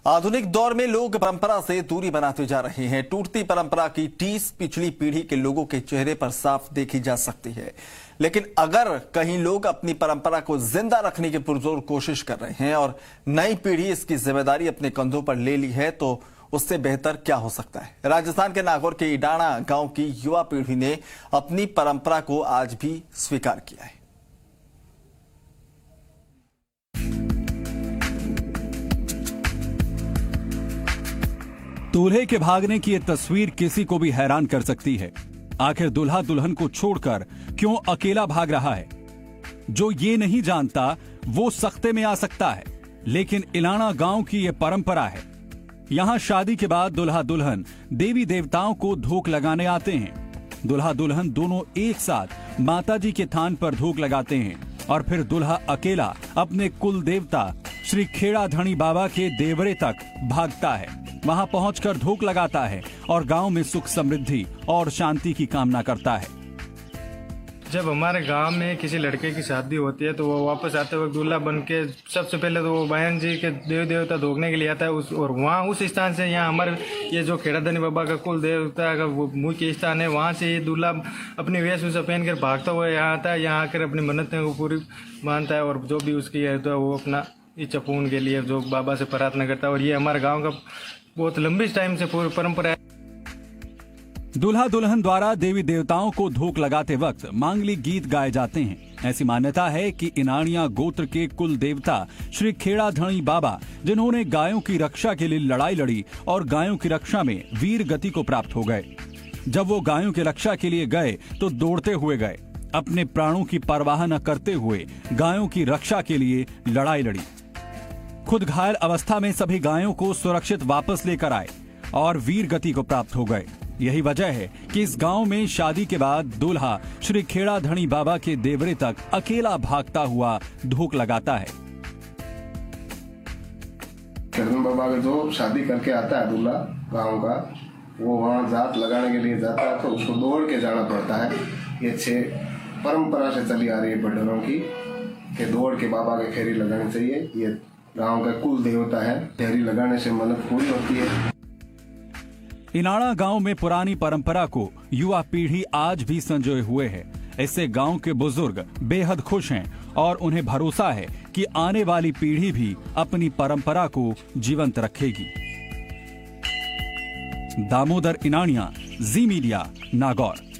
आधुनिक दौर में लोग परंपरा से दूरी बनाते जा रहे हैं। टूटती परंपरा की टीस पिछली पीढ़ी के लोगों के चेहरे पर साफ देखी जा सकती है। लेकिन अगर कहीं लोग अपनी परंपरा को जिंदा रखने की पुरजोर कोशिश कर रहे हैं और नई पीढ़ी इसकी जिम्मेदारी अपने कंधों पर ले ली है, तो उससे बेहतर क्या हो सकता है। राजस्थान के नागौर के इडाणा गांव की युवा पीढ़ी ने अपनी परंपरा को आज भी स्वीकार किया है। दूल्हे के भागने की ये तस्वीर किसी को भी हैरान कर सकती है। आखिर दूल्हा दुल्हन को छोड़कर क्यों अकेला भाग रहा है? जो ये नहीं जानता वो सख्ते में आ सकता है, लेकिन इलाना गांव की ये परंपरा है। यहां शादी के बाद दूल्हा दुल्हन देवी देवताओं को धूक लगाने आते हैं। दूल्हा दुल्हन दोनों एक साथ माताजी के थान पर धूक लगाते हैं और फिर दूल्हा अकेला अपने कुल देवता श्री खेड़ा धणी बाबा के देवरे तक भागता है। वहां पहुंचकर धूक लगाता है और गांव में सुख समृद्धि और शांति की कामना करता है। जब हमारे गांव में किसी लड़के की शादी होती है तो वो वापस आते वक्त दूल्हा बन के सबसे पहले तो वो बहन जी के देव देवता धोखने के लिए आता है और वहाँ उस स्थान से यहाँ हमारे ये जो खेड़ा धनी बाबा का कुल देवता का वो मुख्य स्थान है, वहाँ से ये दूल्हा अपनी वेशभूषा पहन कर भागता हुआ यहाँ आता है। यहाँ आकर अपनी मन्नतें को पूरी मानता है और जो भी उसकी है तो वो अपना इच्छा पूर्ण के लिए जो बाबा से प्रार्थना करता है। और ये हमारे गाँव का बहुत लंबी टाइम से पूरी परंपरा है। दूल्हा दुल्हन द्वारा देवी देवताओं को धूक लगाते वक्त मांगलिक गीत गाए जाते हैं। ऐसी मान्यता है कि इनानिया गोत्र के कुल देवता श्री खेड़ा धणी बाबा, जिन्होंने गायों की रक्षा के लिए लड़ाई लड़ी और गायों की रक्षा में वीर गति को प्राप्त हो गए। जब वो गायों की रक्षा के लिए गए तो दौड़ते हुए गए, अपने प्राणों की परवाह न करते हुए गायों की रक्षा के लिए लड़ाई लड़ी। खुद घायल अवस्था में सभी गायों को सुरक्षित वापस लेकर आए और वीर गति को प्राप्त हो गए। यही वजह है कि इस गांव में शादी के बाद दूल्हा श्री खेड़ा धणी बाबा के देवरे तक अकेला भागता हुआ धूक लगाता है। खेड़ा बाबा का जो शादी करके आता है दूल्हा गांव का, वो वहाँ जात लगाने के लिए जाता है तो उसको दौड़ के जाना पड़ता है। ये परंपरा से चली आ रही है बड़ों की कि दौड़ के बाबा के फेरी लगानी चाहिए। ये गांव का कुल देवता है, फेरी लगाने से मन्नत पूरी होती है। इनाणा गांव में पुरानी परंपरा को युवा पीढ़ी आज भी संजोए हुए है। इससे गांव के बुजुर्ग बेहद खुश हैं और उन्हें भरोसा है कि आने वाली पीढ़ी भी अपनी परंपरा को जीवंत रखेगी। दामोदर इनानिया, जी मीडिया, नागौर।